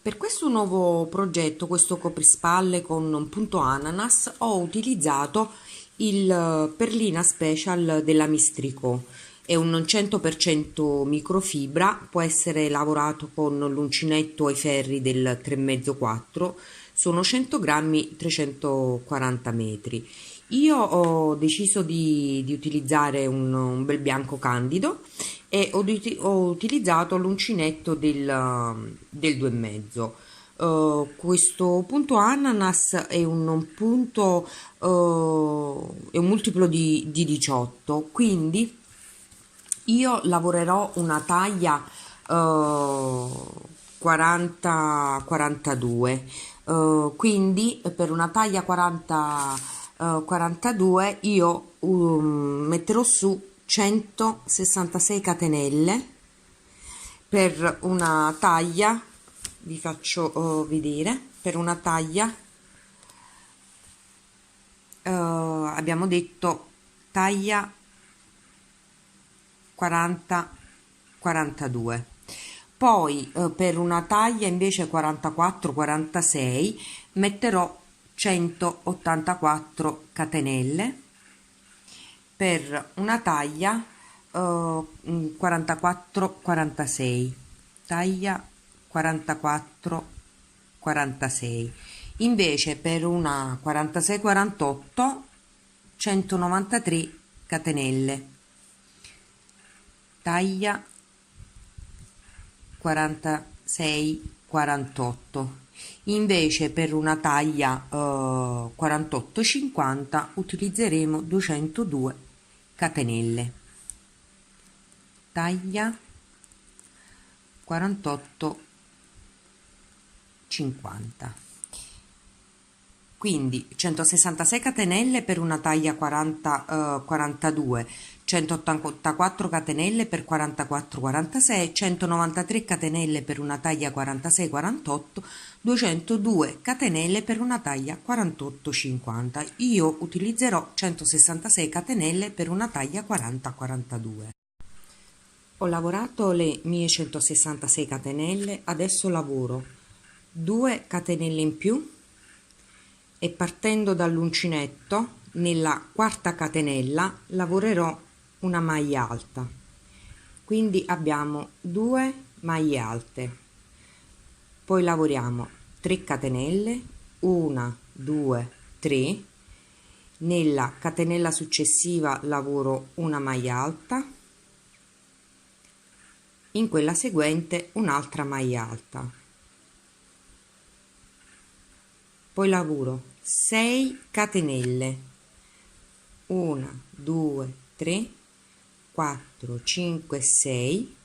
Per questo nuovo progetto, questo coprispalle con un punto ananas, ho utilizzato il Perlina Special della Mistrico. È un 100% microfibra, può essere lavorato con l'uncinetto ai ferri del 3,5-4, sono 100 grammi, 340 metri. Io ho deciso di utilizzare un bel bianco candido e ho utilizzato l'uncinetto del 2,5. Questo punto ananas è un punto, è un multiplo di 18, quindi io lavorerò una taglia 40-42, quindi per una taglia 40-42 io metterò su 166 catenelle per una taglia, vi faccio vedere, per una taglia abbiamo detto taglia 40-42. Poi per una taglia invece 44-46 metterò 184 catenelle per una taglia 44-46, taglia 44-46. Invece per una 46-48 193 catenelle, taglia 46-48. Invece per una taglia 48-50 utilizzeremo 202 catenelle, taglia 48-50. Quindi 166 catenelle per una taglia 42, 184 catenelle per 44-46, 193 catenelle per una taglia 46-48, 202 catenelle per una taglia 48-50. Io utilizzerò 166 catenelle per una taglia 40-42. Ho lavorato le mie 166 catenelle, adesso lavoro 2 catenelle in più e partendo dall'uncinetto nella quarta catenella lavorerò una maglia alta, quindi abbiamo 2 maglie alte, poi lavoriamo 3 catenelle, 1 2 3, nella catenella successiva lavoro una maglia alta, in quella seguente un'altra maglia alta, poi lavoro 6 catenelle, 1 2 3 4 5 6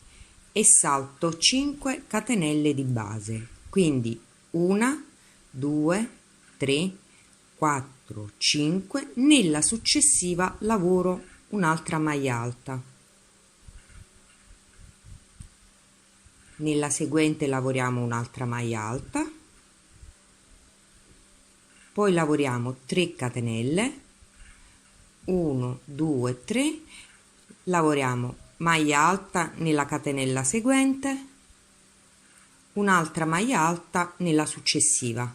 e salto 5 catenelle di base, quindi 1 2 3 4 5, nella successiva lavoro un'altra maglia alta, nella seguente lavoriamo un'altra maglia alta, poi lavoriamo 3 catenelle, 1 2 3, lavoriamo maglia alta nella catenella seguente, un'altra maglia alta nella successiva,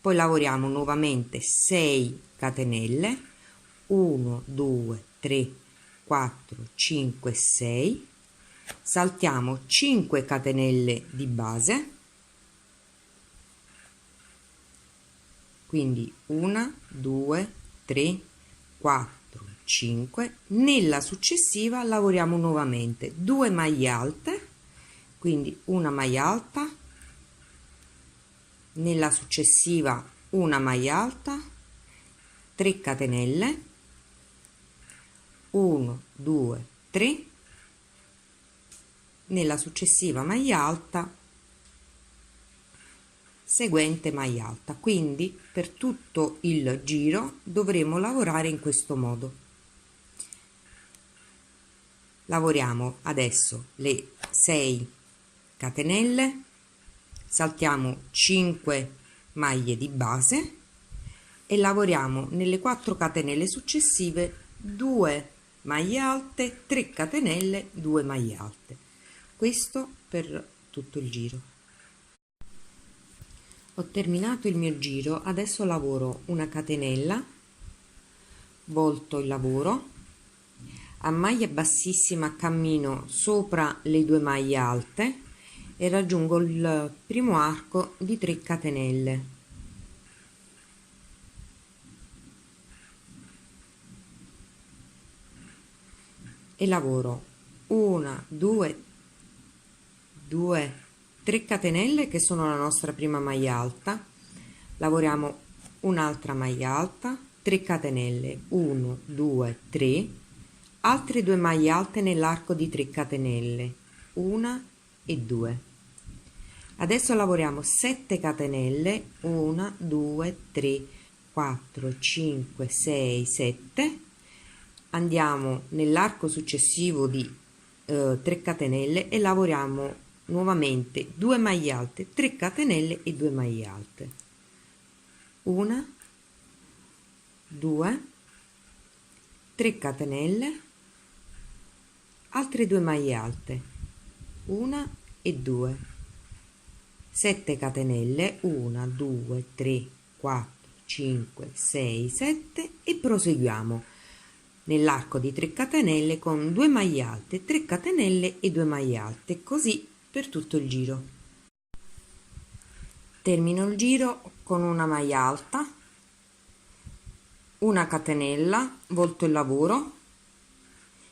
poi lavoriamo nuovamente 6 catenelle, 1 2 3 4 5 6, saltiamo 5 catenelle di base, quindi 1 2 3 4 5, nella successiva lavoriamo nuovamente 2 maglie alte, quindi una maglia alta, nella successiva una maglia alta, 3 catenelle, 1 2 3, nella successiva maglia alta, seguente maglia alta. Quindi per tutto il giro dovremo lavorare in questo modo. Lavoriamo adesso le 6 catenelle, saltiamo 5 maglie di base e lavoriamo nelle 4 catenelle successive 2 maglie alte, 3 catenelle, 2 maglie alte. Questo per tutto il giro. Ho terminato il mio giro, adesso lavoro una catenella, volto il lavoro, a maglia bassissima cammino sopra le 2 maglie alte e raggiungo il primo arco di 3 catenelle. E lavoro 1, 2, 3 catenelle che sono la nostra prima maglia alta, lavoriamo un'altra maglia alta, 3 catenelle, 1, 2, 3, altre 2 maglie alte nell'arco di 3 catenelle, 1 e 2. Adesso lavoriamo 7 catenelle, 1, 2, 3, 4, 5, 6, 7. Andiamo nell'arco successivo di 3 catenelle e lavoriamo nuovamente 2 maglie alte, 3 catenelle e 2 maglie alte. 1, 2, 3 catenelle, altre 2 maglie alte, 1 e 2, 7 catenelle, 1, 2, 3, 4, 5, 6, 7 e proseguiamo nell'arco di 3 catenelle con 2 maglie alte, 3 catenelle e 2 maglie alte, così per tutto il giro. Termino il giro con una maglia alta, una catenella, volto il lavoro,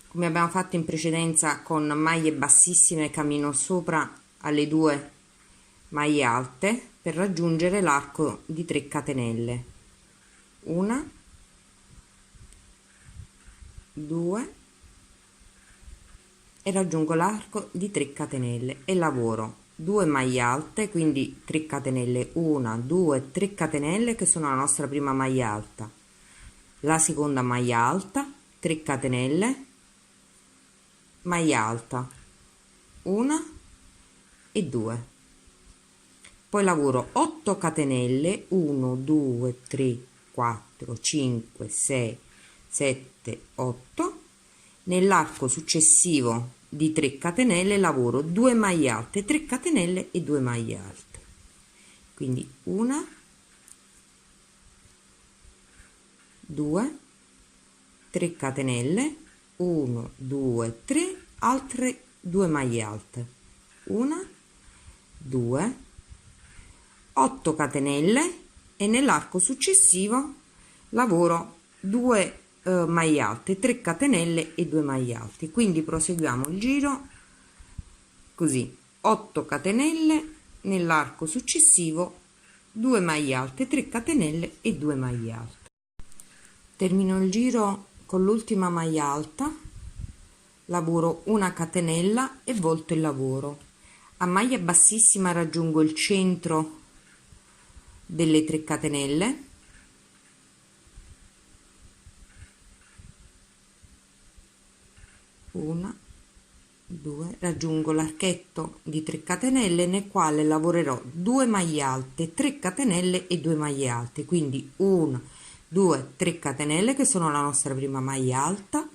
come abbiamo fatto in precedenza con maglie bassissime, cammino sopra alle 2 maglie alte per raggiungere l'arco di 3 catenelle. 1, 2 e raggiungo l'arco di 3 catenelle e lavoro 2 maglie alte, quindi 3 catenelle, 1, 2, 3 catenelle che sono la nostra prima maglia alta, la seconda maglia alta, 3 catenelle, maglia alta, 1 e 2, poi lavoro 8 catenelle, 1, 2, 3, 4, 5, 6, 7, 8, nell'arco successivo di 3 catenelle lavoro 2 maglie alte, 3 catenelle e 2 maglie alte, quindi 1, 2, 3 catenelle, 1, 2, 3, altre 2 maglie alte, 1, 2, 8 catenelle e nell'arco successivo lavoro 2 maglie alte, 3 catenelle e 2 maglie alte, quindi proseguiamo il giro così: 8 catenelle, nell'arco successivo 2 maglie alte, 3 catenelle e 2 maglie alte. Termino il giro con l'ultima maglia alta, lavoro una catenella e volto il lavoro. A maglia bassissima raggiungo il centro delle 3 catenelle, una, 2, raggiungo l'archetto di 3 catenelle nel quale lavorerò 2 maglie alte, 3 catenelle e 2 maglie alte, quindi 1, 2, 3 catenelle che sono la nostra prima maglia alta,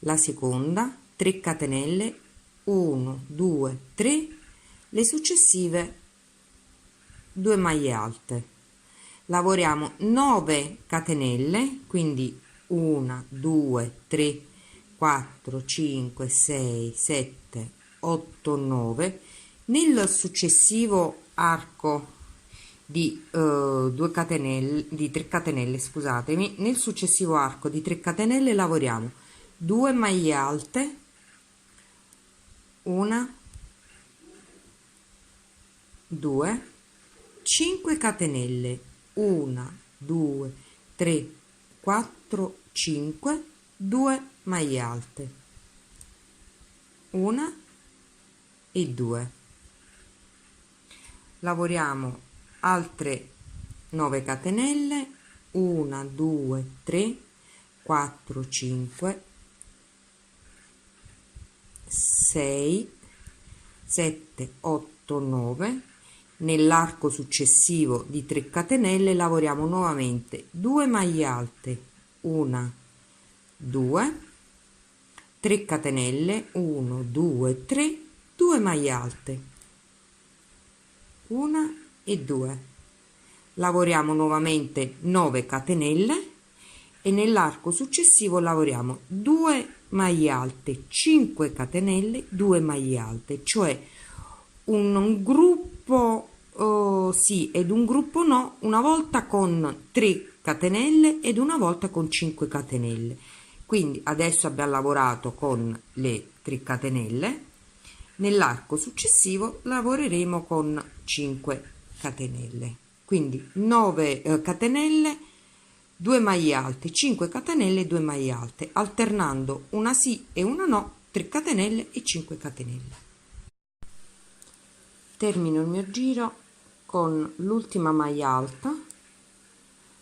la seconda, 3 catenelle, 1, 2, 3, le successive 2 maglie alte. Lavoriamo 9 catenelle, quindi 1, 2, 3, 4, 5, 6, 7, 8, 9. Nel successivo arco di 2 catenelle, di 3 catenelle, scusatemi, nel successivo arco di 3 catenelle lavoriamo 2 maglie alte, una, 2, 5 catenelle, 1, 2, 3, 4, 5, 2 maglie alte, 1 e 2. Lavoriamo altre 9 catenelle, 1, 2, 3, 4, 5, 6, 7, 8, 9. Nell'arco successivo di 3 catenelle lavoriamo nuovamente 2 maglie alte, 1, 2, 3 catenelle, 1, 2, 3, 2 maglie alte, 1 e 2. lavoriamo nuovamente 9 catenelle e nell'arco successivo lavoriamo 2 maglie alte, 5 catenelle, 2 maglie alte, cioè un gruppo sì ed un gruppo no, una volta con 3 catenelle ed una volta con 5 catenelle. Quindi adesso abbiamo lavorato con le 3 catenelle, nell'arco successivo lavoreremo con 5 catenelle, quindi 9 catenelle, 2 maglie alte, 5 catenelle, 2 maglie alte, alternando una sì e una no, 3 catenelle e 5 catenelle. Termino il mio giro con l'ultima maglia alta,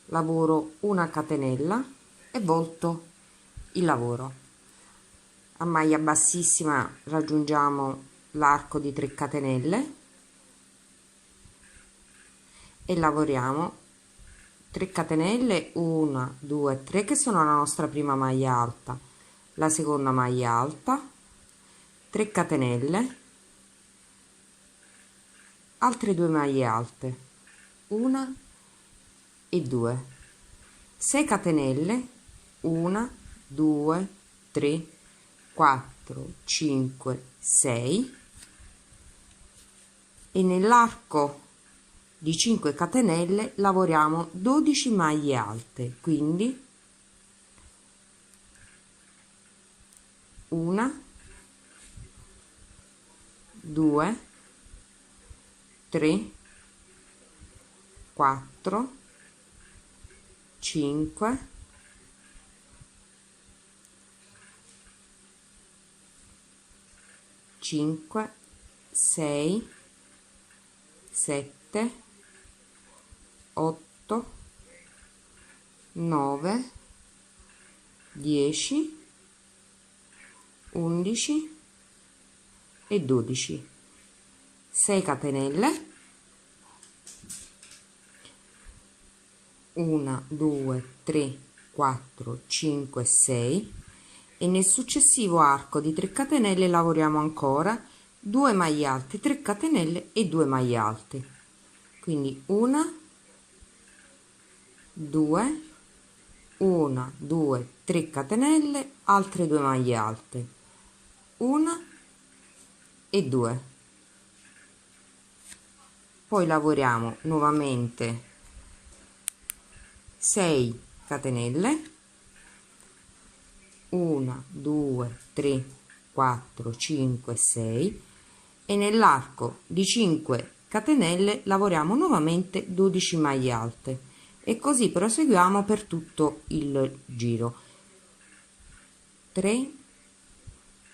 lavoro una catenella e volto il lavoro. A maglia bassissima raggiungiamo l'arco di 3 catenelle e lavoriamo 3 catenelle, 1 2 3 che sono la nostra prima maglia alta, la seconda maglia alta, 3 catenelle, altre 2 maglie alte, 1 e 2, 6 catenelle, 1 2 3 4 5 6 e nell'arco di 5 catenelle lavoriamo 12 maglie alte, quindi 1 2 3 4 5 5 6 7 8 9 10 11 e 12, 6 catenelle, 1 2 3 4 5 6 e nel successivo arco di 3 catenelle lavoriamo ancora 2 maglie alte, 3 catenelle e 2 maglie alte, quindi 1 2 1 2 3 catenelle, altre 2 maglie alte, 1 e 2, poi lavoriamo nuovamente 6 catenelle, 1 2 3 4 5 6 e nell'arco di 5 catenelle lavoriamo nuovamente 12 maglie alte e così proseguiamo per tutto il giro. 3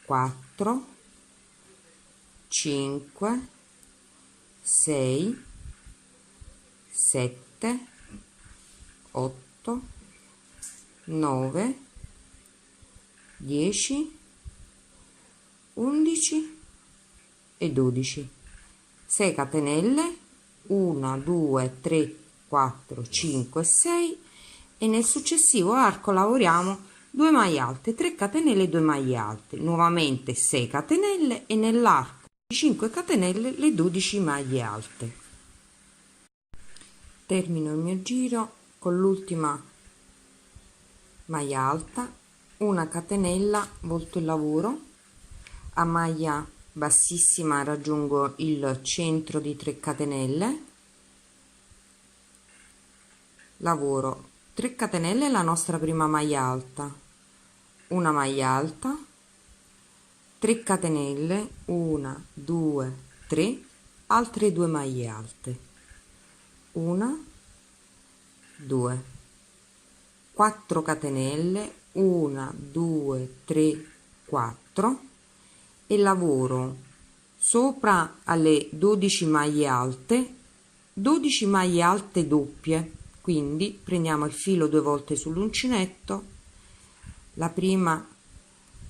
4 5 6 7 8 9 10 11 e 12, 6 catenelle, 1 2 3 4 5 6 e nel successivo arco lavoriamo 2 maglie alte, 3 catenelle e 2 maglie alte, nuovamente 6 catenelle e nell'arco di 5 catenelle le 12 maglie alte. Termino il mio giro con l'ultima maglia alta, una catenella, volto il lavoro, a maglia bassissima raggiungo il centro di 3 catenelle, lavoro 3 catenelle la nostra prima maglia alta, una maglia alta, 3 catenelle, 1 2 3, altre 2 maglie alte, 1 2 4 catenelle, 1 2 3 4 e lavoro sopra alle 12 maglie alte 12 maglie alte doppie, quindi prendiamo il filo 2 volte sull'uncinetto, la prima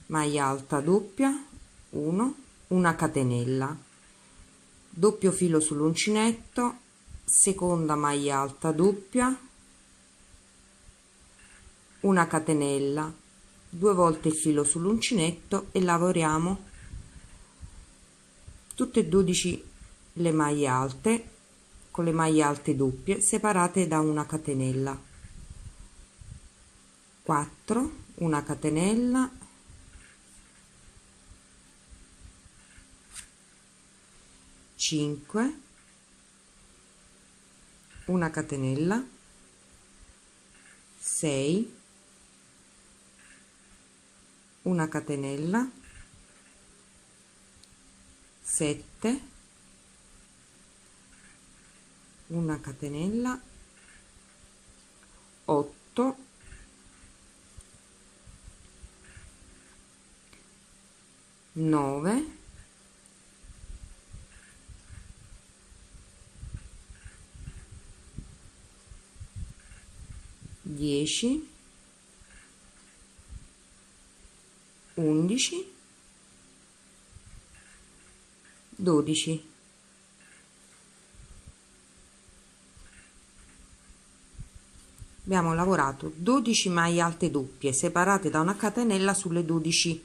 maglia alta doppia, 1 una catenella, doppio filo sull'uncinetto, seconda maglia alta doppia, una catenella, 2 volte il filo sull'uncinetto e lavoriamo tutte e 12 le maglie alte con le maglie alte doppie separate da una catenella. 4, una catenella, 5, una catenella, 6, una catenella, 7, una catenella, 8, 9, 10, 11, 12. Abbiamo lavorato 12 maglie alte doppie separate da una catenella sulle 12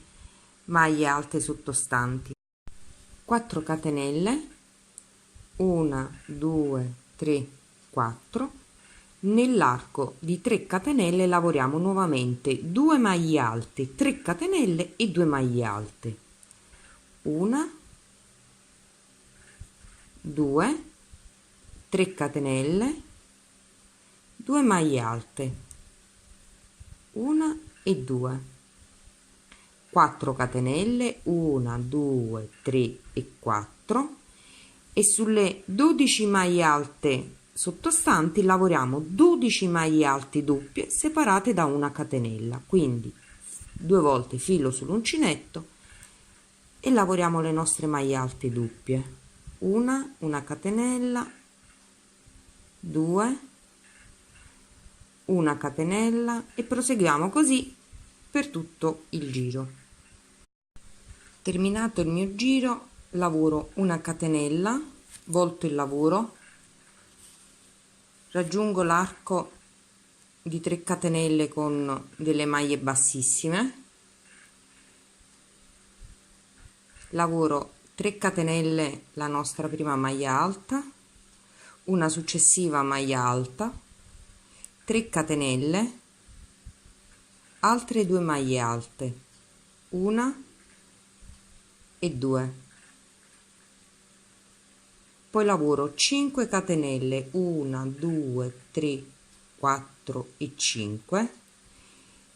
maglie alte sottostanti. 4 catenelle, 1, 2, 3, 4. Nell'arco di 3 catenelle lavoriamo nuovamente 2 maglie alte, 3 catenelle e 2 maglie alte. 1, 2, 3 catenelle, 2 maglie alte, 1 e 2, 4 catenelle, 1, 2, 3 e 4, e sulle 12 maglie alte sottostanti lavoriamo 12 maglie alte doppie separate da una catenella, quindi 2 volte filo sull'uncinetto e lavoriamo le nostre maglie alte doppie. Una catenella, 2, una catenella e proseguiamo così per tutto il giro. Terminato il mio giro, lavoro una catenella, volto il lavoro, raggiungo l'arco di 3 catenelle con delle maglie bassissime, lavoro 3 catenelle la nostra prima maglia alta, una successiva maglia alta, 3 catenelle, altre 2 maglie alte, 1 e 2, poi lavoro 5 catenelle, 1, 2, 3, 4 e 5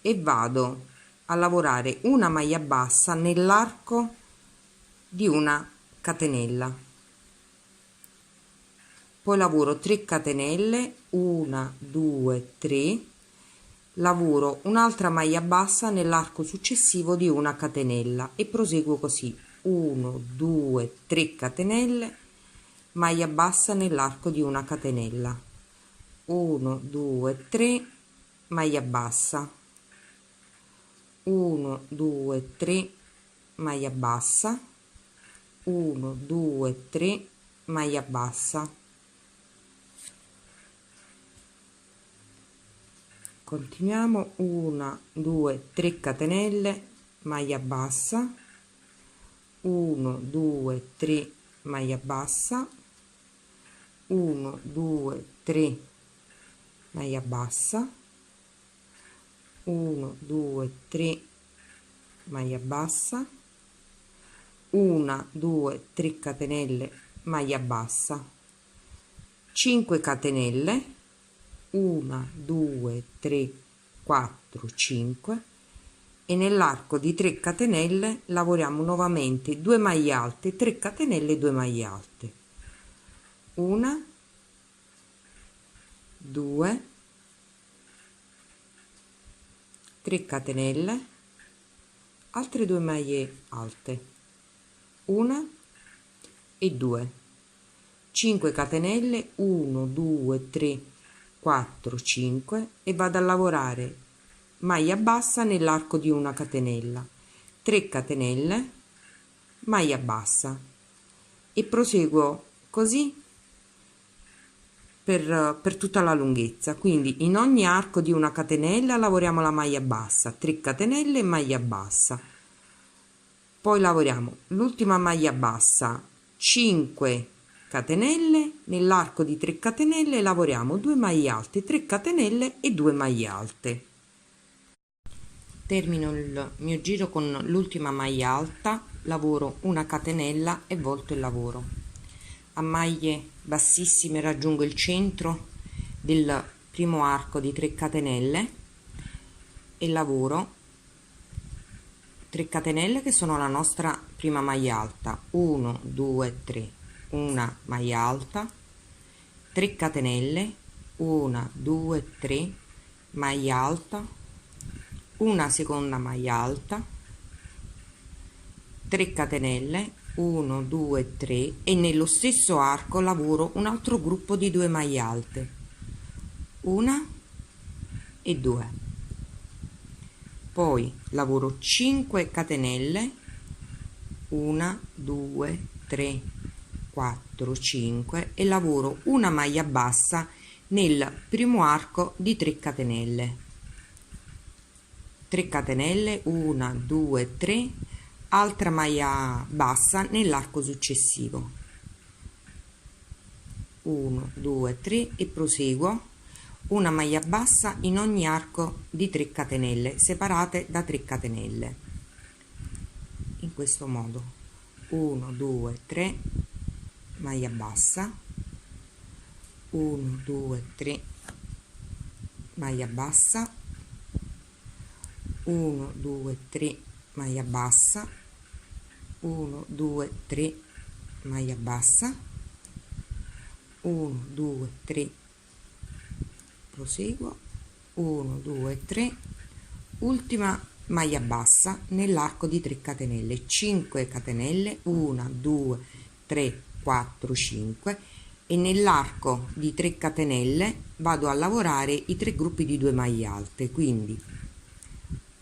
e vado a lavorare una maglia bassa nell'arco di una catenella, poi lavoro 3 catenelle, 1, 2, 3, lavoro un'altra maglia bassa nell'arco successivo di una catenella e proseguo così: 1, 2, 3 catenelle, maglia bassa nell'arco di una catenella, 1, 2, 3, maglia bassa, 1, 2, 3, maglia bassa, 1, 2, 3, maglia bassa. Continuiamo: 1, 2, 3 catenelle, maglia bassa, 1, 2, 3, maglia bassa, 1, 2, 3, maglia bassa, 1, 2, 3, maglia bassa, 1, 2, 3 catenelle, maglia bassa, 5 catenelle, 1, 2, 3, 4, 5 e nell'arco di 3 catenelle lavoriamo nuovamente 2 maglie alte, 3 catenelle e 2 maglie alte, 1, 2, 3 catenelle, altre 2 maglie alte, 1 e 2, 5 catenelle, 1, 2, 3, 4, 5 e vado a lavorare maglia bassa nell'arco di una catenella, 3 catenelle, maglia bassa e proseguo così per tutta la lunghezza. Quindi in ogni arco di una catenella lavoriamo la maglia bassa, 3 catenelle e maglia bassa, poi lavoriamo l'ultima maglia bassa, 5 catenelle, nell'arco di 3 catenelle lavoriamo 2 maglie alte, 3 catenelle e 2 maglie alte. Termino il mio giro con l'ultima maglia alta, lavoro una catenella e volto il lavoro. A maglie bassissime raggiungo il centro del primo arco di 3 catenelle e lavoro 3 catenelle che sono la nostra prima maglia alta, 1 2 3, una maglia alta, 3 catenelle, 1 2 3, maglia alta, una seconda maglia alta, 3 catenelle, 1 2 3 e nello stesso arco lavoro un altro gruppo di 2 maglie alte, una e 2. Poi lavoro 5 catenelle, 1 2 3 4 5 e lavoro una maglia bassa nel primo arco di 3 catenelle, 3 catenelle, 1 2 3, altra maglia bassa nell'arco successivo, 1 2 3 e proseguo una maglia bassa in ogni arco di 3 catenelle separate da 3 catenelle, in questo modo, 1 2 3, maglia bassa, 1 2 3, maglia bassa, 1 2 3, maglia bassa, 1 2 3, maglia bassa, 1 2 3, proseguo, 1 2 3, ultima maglia bassa nell'arco di 3 catenelle, 5 catenelle, 1 2 3 4 5 e nell'arco di 3 catenelle vado a lavorare i 3 gruppi di 2 maglie alte, quindi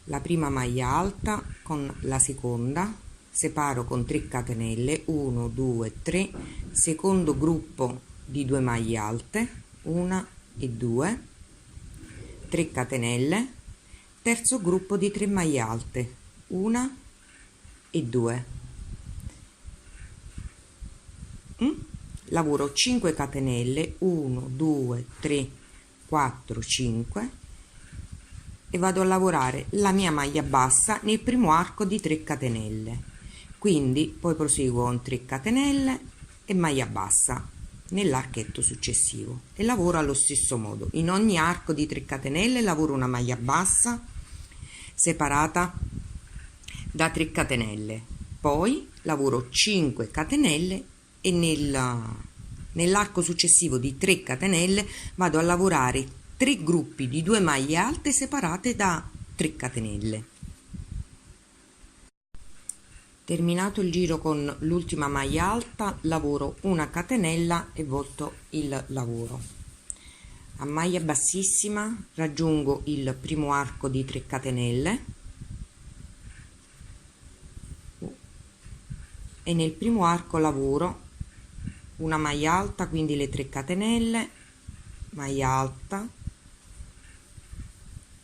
la prima maglia alta con la seconda, separo con 3 catenelle, 1 2 3, secondo gruppo di 2 maglie alte, 1 e 2, 3 catenelle, terzo gruppo di 3 maglie alte, 1 e 2, lavoro 5 catenelle, 1 2 3 4 5 e vado a lavorare la mia maglia bassa nel primo arco di 3 catenelle, quindi poi proseguo con 3 catenelle e maglia bassa nell'archetto successivo e lavoro allo stesso modo in ogni arco di 3 catenelle, lavoro una maglia bassa separata da 3 catenelle, poi lavoro 5 catenelle e nell'arco successivo di 3 catenelle vado a lavorare 3 gruppi di 2 maglie alte separate da 3 catenelle. Terminato il giro con l'ultima maglia alta, lavoro una catenella e volto il lavoro. A maglia bassissima raggiungo il primo arco di 3 catenelle e nel primo arco lavoro una maglia alta, quindi le 3 catenelle, maglia alta,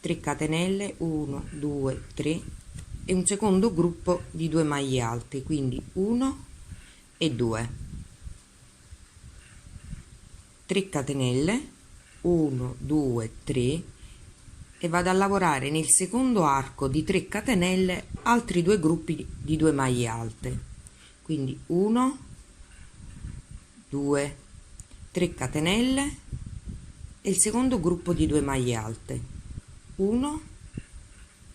3 catenelle, 1 2 3 e un secondo gruppo di 2 maglie alte, quindi 1 e 2, 3 catenelle, 1 2 3 e vado a lavorare nel secondo arco di 3 catenelle altri 2 gruppi di 2 maglie alte, quindi 1 2 3 catenelle e il secondo gruppo di 2 maglie alte, 1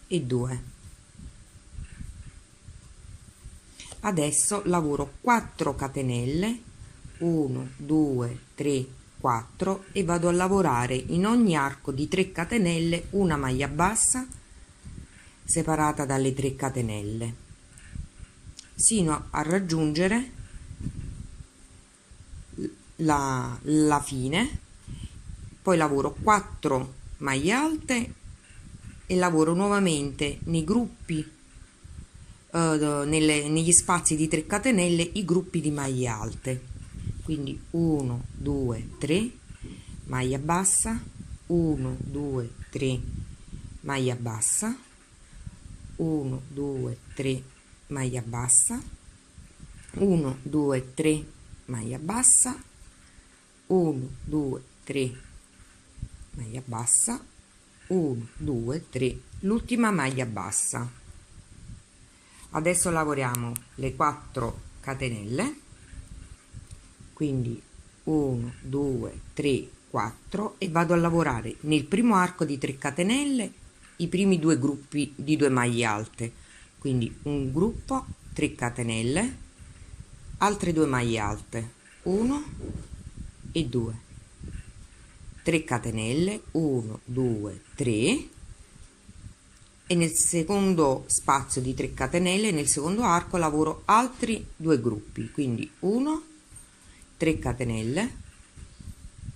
e 2. Adesso lavoro 4 catenelle, 1 2 3 4 e vado a lavorare in ogni arco di 3 catenelle una maglia bassa separata dalle 3 catenelle sino a raggiungere la fine. Poi lavoro 4 maglie alte e lavoro nuovamente nei gruppi negli spazi di 3 catenelle i gruppi di maglie alte, quindi 1 2 3, maglia bassa, 1 2 3, maglia bassa, 1 2 3, maglia bassa, 1 2 3, maglia bassa, 1 2 3 maglia bassa, 1 2 3, l'ultima maglia bassa. Adesso lavoriamo le 4 catenelle, quindi 1 2 3 4, e vado a lavorare nel primo arco di 3 catenelle i primi due gruppi di 2 maglie alte, quindi un gruppo, 3 catenelle, altre 2 maglie alte, 1 e 2, 3 catenelle, 1 2 3, e nel secondo spazio di 3 catenelle, nel secondo arco, lavoro altri 2 gruppi, quindi 1, 3 catenelle,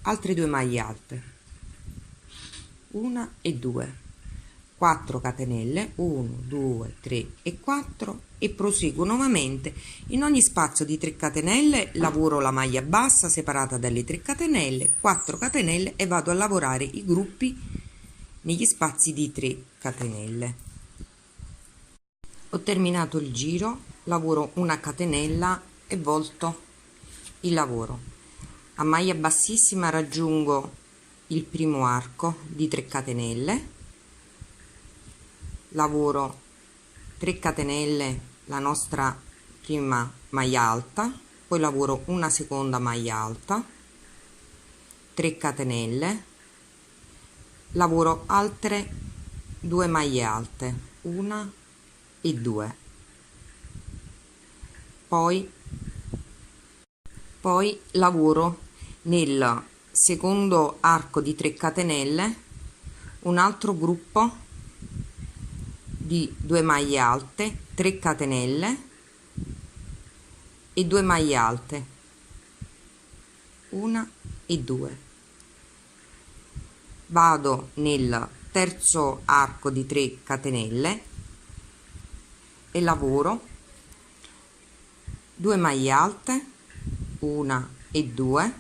altre 2 maglie alte, 1 e 2, 4 catenelle, 1 2 3 e 4, e proseguo nuovamente. In ogni spazio di 3 catenelle lavoro la maglia bassa separata dalle 3 catenelle, 4 catenelle, e vado a lavorare i gruppi negli spazi di 3 catenelle. Ho terminato il giro, lavoro una catenella e volto il lavoro. A maglia bassissima raggiungo il primo arco di 3 catenelle, lavoro 3 catenelle la nostra prima maglia alta, poi lavoro una seconda maglia alta, 3 catenelle, lavoro altre 2 maglie alte, 1 e 2, poi lavoro nel secondo arco di 3 catenelle un altro gruppo di 2 maglie alte, 3 catenelle e 2 maglie alte, 1 e 2. Vado nel terzo arco di 3 catenelle e lavoro 2 maglie alte, 1 e 2,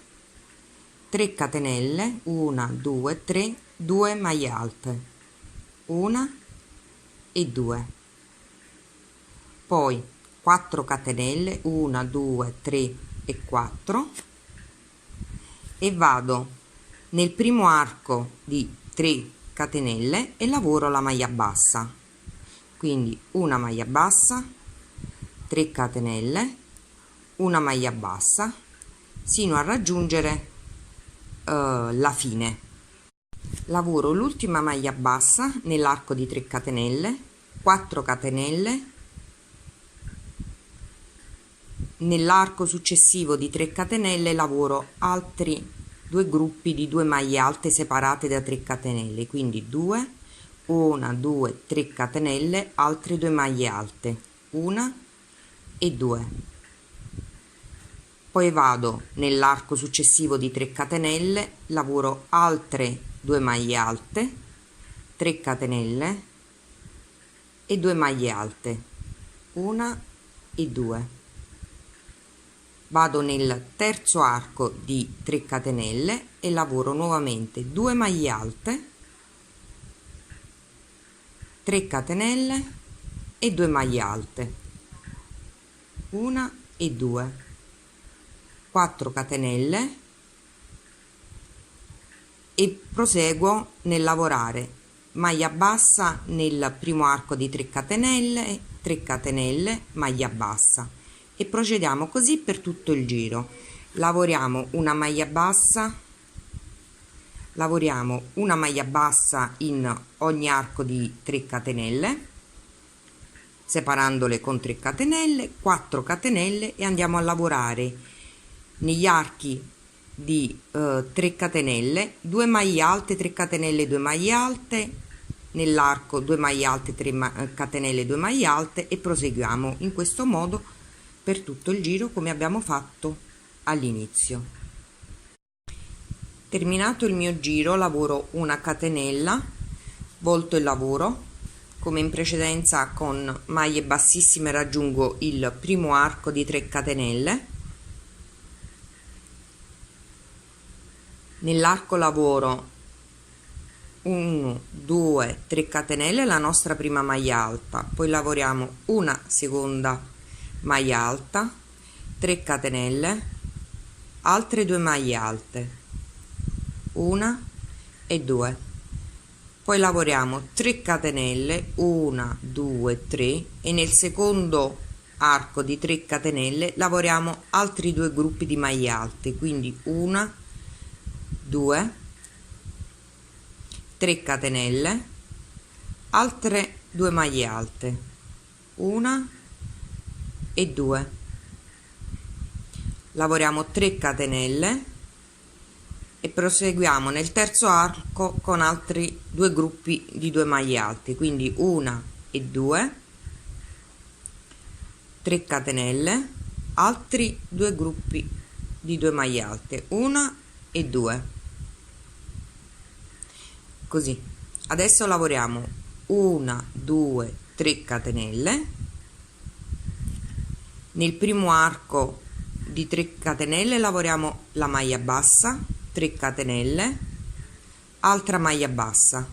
3 catenelle, 1 2 3, 2 maglie alte, 1 e 2, poi 4 catenelle, 1 2 3 e 4, e vado nel primo arco di 3 catenelle e lavoro la maglia bassa, quindi una maglia bassa, 3 catenelle, una maglia bassa, sino a raggiungere la fine. Lavoro l'ultima maglia bassa nell'arco di 3 catenelle, 4 catenelle, nell'arco successivo di 3 catenelle lavoro altri 2 gruppi di 2 maglie alte separate da 3 catenelle, quindi 2, 1 2 3 catenelle, altre 2 maglie alte, 1 e 2. Poi vado nell'arco successivo di 3 catenelle, lavoro altre 2 maglie alte, 3 catenelle e 2 maglie alte, 1 e 2. Vado nel terzo arco di 3 catenelle e lavoro nuovamente 2 maglie alte, 3 catenelle e 2 maglie alte, 1 e 2, 4 catenelle, e proseguo nel lavorare maglia bassa nel primo arco di 3 catenelle, 3 catenelle, maglia bassa, e procediamo così per tutto il giro. Lavoriamo una maglia bassa, in ogni arco di 3 catenelle, separandole con 3 catenelle, 4 catenelle, e andiamo a lavorare negli archi di 3 catenelle, 2 maglie alte, 3 catenelle, 2 maglie alte, nell'arco 2 maglie alte, 3 catenelle, 2 maglie alte, e proseguiamo in questo modo per tutto il giro come abbiamo fatto all'inizio. Terminato il mio giro, lavoro una catenella, volto il lavoro come in precedenza con maglie bassissime, raggiungo il primo arco di 3 catenelle, nell'arco lavoro 1 2 3 catenelle, la nostra prima maglia alta, poi lavoriamo una seconda maglia alta, 3 catenelle, altre 2 maglie alte, una e 2, poi lavoriamo 3 catenelle, 1 2 3, e nel secondo arco di 3 catenelle lavoriamo altri 2 gruppi di maglie alte, quindi 1 2 3 catenelle, altre 2 maglie alte, 1 e 2, lavoriamo 3 catenelle e proseguiamo nel terzo arco con altri 2 gruppi di 2 maglie alte, quindi 1 e 2, 3 catenelle, altri 2 gruppi di 2 maglie alte, 1 e 2, così. Adesso lavoriamo 1 2 3 catenelle, nel primo arco di 3 catenelle lavoriamo la maglia bassa, 3 catenelle, altra maglia bassa,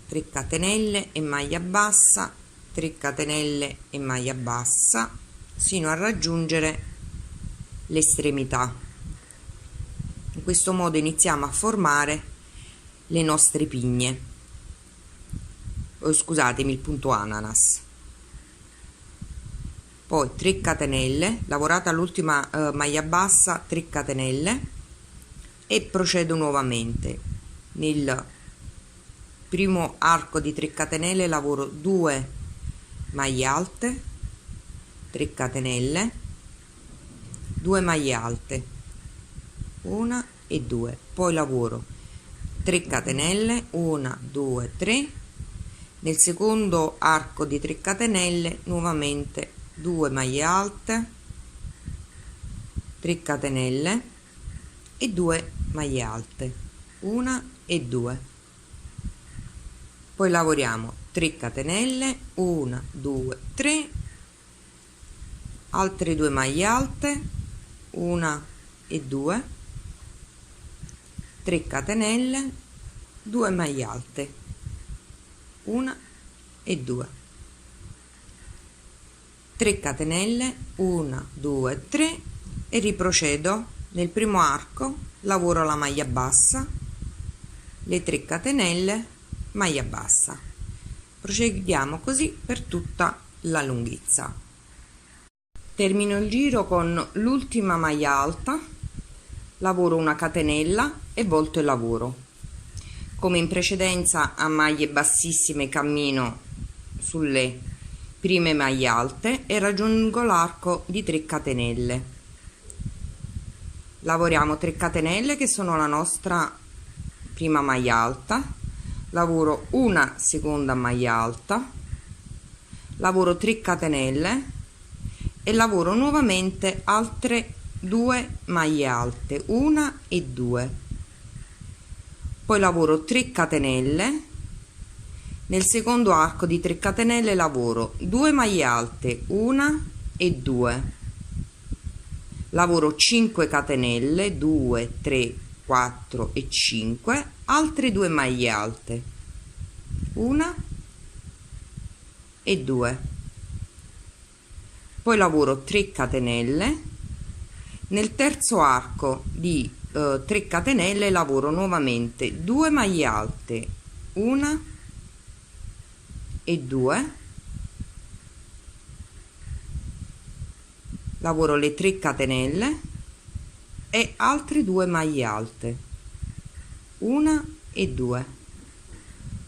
3 catenelle e maglia bassa, 3 catenelle e maglia bassa, sino a raggiungere l'estremità. In questo modo iniziamo a formare le nostre pigne, scusatemi, il punto ananas. Poi 3 catenelle, lavorata all'ultima maglia bassa, 3 catenelle, e procedo nuovamente. Nel primo arco di 3 catenelle lavoro 2 maglie alte, 3 catenelle, 2 maglie alte, 1 e 2, poi lavoro 3 catenelle, 1 2 3, nel secondo arco di 3 catenelle nuovamente 2 maglie alte, 3 catenelle e 2 maglie alte, 1 e 2, poi lavoriamo 3 catenelle, 1 2 3, altre 2 maglie alte, 1 e 2, 3 catenelle, 2 maglie alte, 1 e 2, 3 catenelle, 1 2 3, e riprocedo. Nel primo arco lavoro la maglia bassa, le 3 catenelle, maglia bassa, procediamo così per tutta la lunghezza. Termino il giro con l'ultima maglia alta, lavoro una catenella e volto il lavoro. Come in precedenza, a maglie bassissime cammino sulle prime maglie alte e raggiungo l'arco di 3 catenelle. Lavoriamo 3 catenelle che sono la nostra prima maglia alta, lavoro una seconda maglia alta, lavoro 3 catenelle e lavoro nuovamente altre 2 maglie alte, 1 e 2, poi lavoro 3 catenelle. Nel secondo arco di 3 catenelle lavoro 2 maglie alte, 1 e 2, lavoro 5 catenelle, 2 3 4 e 5, altre 2 maglie alte, 1 e 2, poi lavoro 3 catenelle. Nel terzo arco di 3 catenelle lavoro nuovamente 2 maglie alte, 1 e 2, lavoro le 3 catenelle e altre 2 maglie alte, 1 e 2,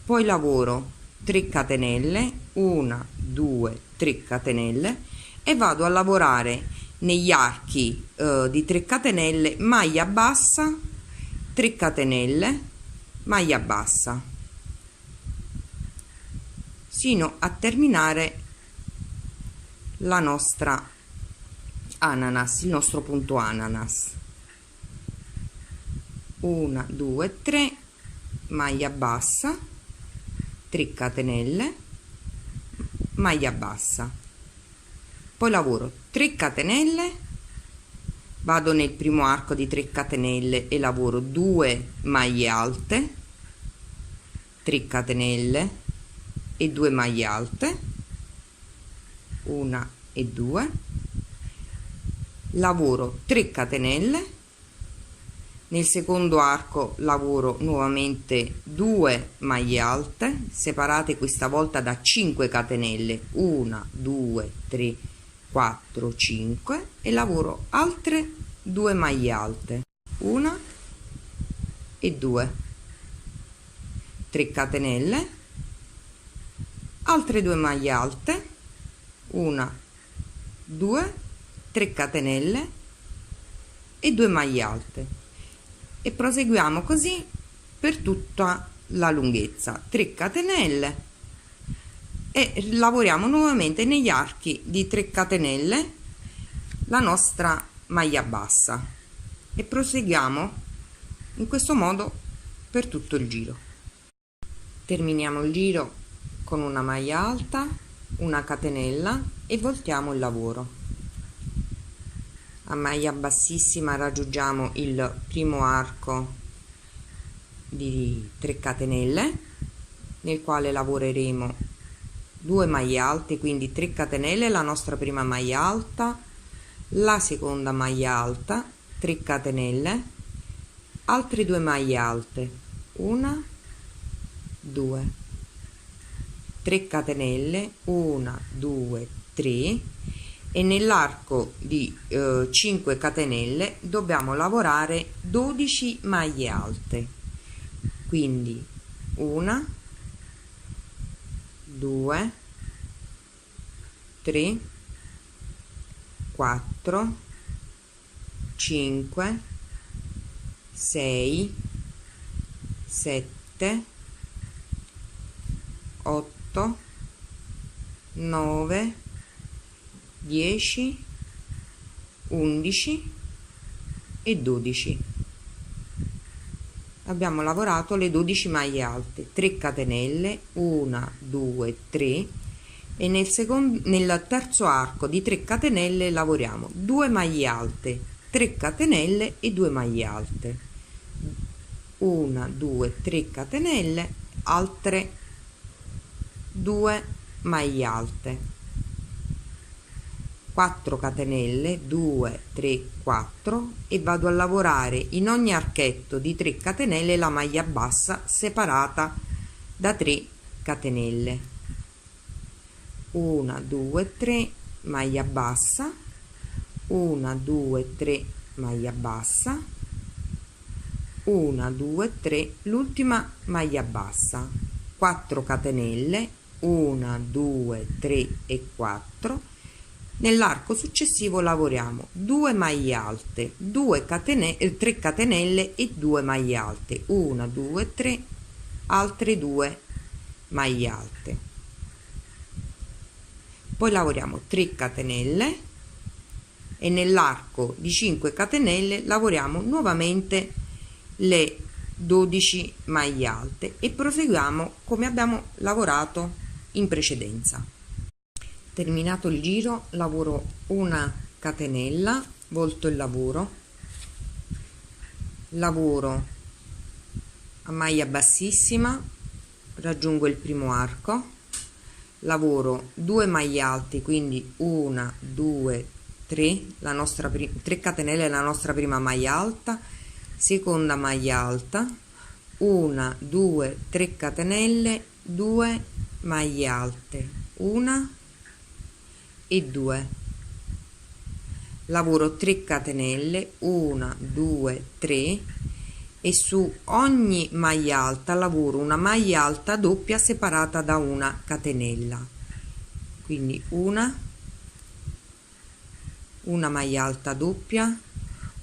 poi lavoro 3 catenelle, 1 2 3 catenelle, e vado a lavorare negli archi di 3 catenelle maglia bassa, 3 catenelle, maglia bassa, sino a terminare la nostra ananas, il nostro punto ananas. 1 2 3, maglia bassa, 3 catenelle, maglia bassa, poi lavoro 3 catenelle, vado nel primo arco di 3 catenelle e lavoro 2 maglie alte, 3 catenelle e 2 maglie alte, 1 e 2, lavoro 3 catenelle, nel secondo arco lavoro nuovamente 2 maglie alte separate questa volta da 5 catenelle, 1 2 3 4 5, e lavoro altre 2 maglie alte, 1 e 2, 3 catenelle, altre 2 maglie alte, 1 2 3 catenelle e 2 maglie alte, e proseguiamo così per tutta la lunghezza. 3 catenelle e lavoriamo nuovamente negli archi di 3 catenelle la nostra maglia bassa, e proseguiamo in questo modo per tutto il giro. Terminiamo il giro con una maglia alta, una catenella e voltiamo il lavoro. A maglia bassissima raggiungiamo il primo arco di 3 catenelle nel quale lavoreremo 2 maglie alte, quindi 3 catenelle, la nostra prima maglia alta, la seconda maglia alta, 3 catenelle, altre 2 maglie alte, 1 2 3 catenelle, 1 2 3, e nell'arco di 5 catenelle dobbiamo lavorare 12 maglie alte, quindi 1 2 3 4 5 6 7 8 9 10 11 e 12. Abbiamo lavorato le 12 maglie alte, 3 catenelle, 1 2 3, e nel terzo arco di 3 catenelle lavoriamo 2 maglie alte, 3 catenelle e 2 maglie alte, 1 2 3 catenelle, altre 2 maglie alte, 4 catenelle, 2 3 4, e vado a lavorare in ogni archetto di 3 catenelle la maglia bassa separata da 3 catenelle, 1 2 3 maglia bassa, 1 2 3 maglia bassa, 1 2 3 l'ultima maglia bassa, 4 catenelle, 1 2 3 e 4. Nell'arco successivo lavoriamo 2 maglie alte, 2 catenelle, 3 catenelle e 2 maglie alte, 1 2 3, altre 2 maglie alte, poi lavoriamo 3 catenelle e nell'arco di 5 catenelle lavoriamo nuovamente le 12 maglie alte e proseguiamo come abbiamo lavorato in precedenza. Terminato il giro, lavoro una catenella, volto il lavoro, lavoro a maglia bassissima, raggiungo il primo arco, lavoro 2 maglie alte, quindi 1 2 3, 3 catenelle la nostra prima maglia alta, seconda maglia alta, 1 2 3 catenelle, 2 maglie alte, 1 e 2, lavoro 3 catenelle, 1 2 3, e su ogni maglia alta lavoro una maglia alta doppia separata da una catenella, quindi una maglia alta doppia,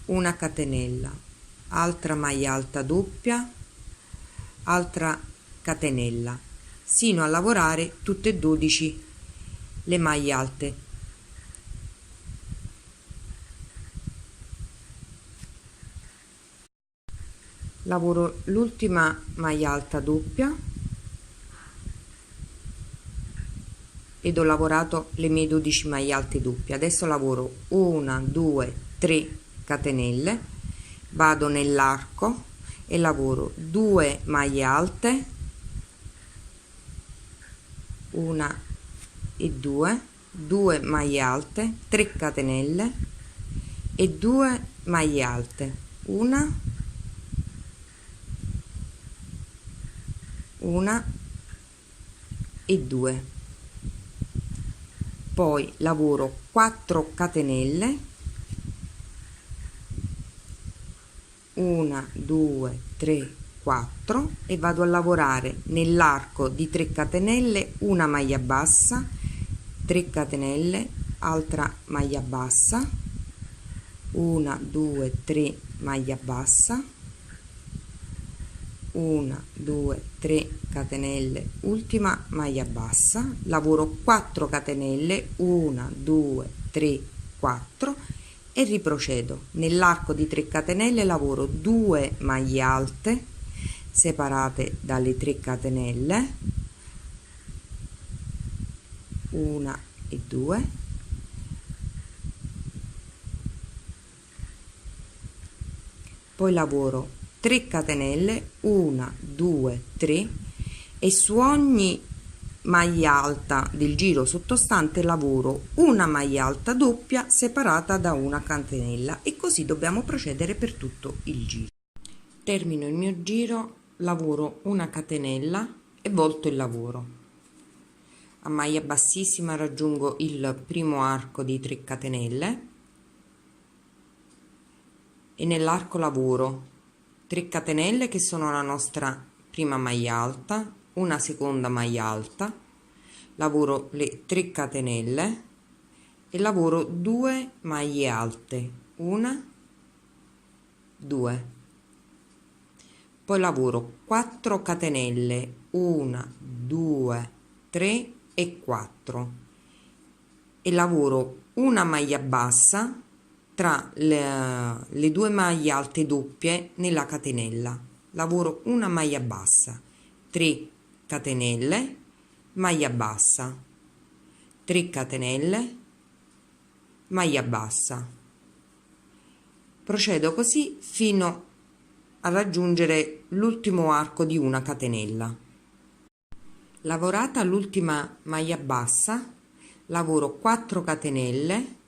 una catenella, altra maglia alta doppia, altra catenella, sino a lavorare tutte e 12 le maglie alte. Lavoro l'ultima maglia alta doppia ed ho lavorato le mie 12 maglie alte doppie. Adesso lavoro 1 2 3 catenelle, vado nell'arco e lavoro 2 maglie alte, 1 e 2 maglie alte, 3 catenelle, e 2 maglie alte, una e 2, poi lavoro 4 catenelle, 1 2 3 4 e vado a lavorare nell'arco di 3 catenelle una maglia bassa, 3 catenelle, altra maglia bassa, 1 2 3 maglia bassa, 1 2 3 catenelle, ultima maglia bassa, lavoro 4 catenelle, 1 2 3 4 e riprocedo. Nell'arco di 3 catenelle lavoro 2 maglie alte separate dalle 3 catenelle, 1 e 2, poi lavoro 3 catenelle, 1 2 3 e su ogni maglia alta del giro sottostante lavoro una maglia alta doppia separata da una catenella, e così dobbiamo procedere per tutto il giro. Termino il mio giro, lavoro una catenella e volto il lavoro. A maglia bassissima raggiungo il primo arco di 3 catenelle e nell'arco lavoro 3 catenelle che sono la nostra prima maglia alta, una seconda maglia alta, lavoro le 3 catenelle e lavoro 2 maglie alte, una 2, poi lavoro 4 catenelle, 1 2 3 e 4 e lavoro una maglia bassa tra le 2 maglie alte doppie nella catenella, lavoro una maglia bassa, 3 catenelle, maglia bassa, 3 catenelle, maglia bassa. Procedo così fino a raggiungere l'ultimo arco di una catenella. Lavorata l'ultima maglia bassa, lavoro 4 catenelle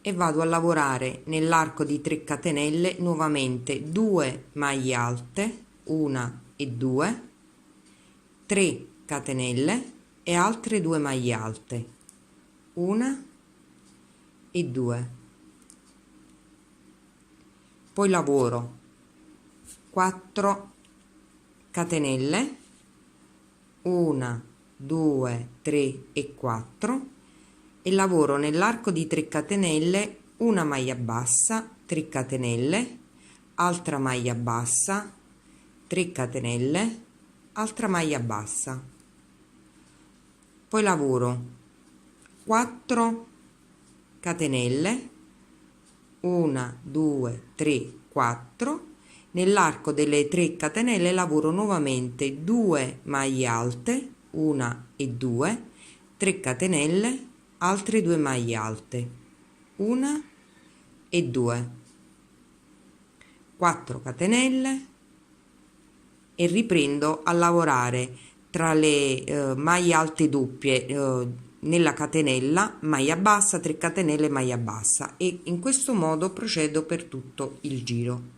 e vado a lavorare nell'arco di 3 catenelle nuovamente 2 maglie alte, 1 e 2, 3 catenelle e altre 2 maglie alte, 1 e 2, poi lavoro 4 catenelle, 1 2 3 e 4 e lavoro nell'arco di 3 catenelle una maglia bassa, 3 catenelle, altra maglia bassa, 3 catenelle, altra maglia bassa, poi lavoro 4 catenelle, 1 2 3 4, nell'arco delle 3 catenelle lavoro nuovamente 2 maglie alte, 1 e 2, 3 catenelle, altre 2 maglie alte, 1 e 2, 4 catenelle e riprendo a lavorare tra le maglie alte doppie nella catenella, maglia bassa, 3 catenelle, maglia bassa, e in questo modo procedo per tutto il giro.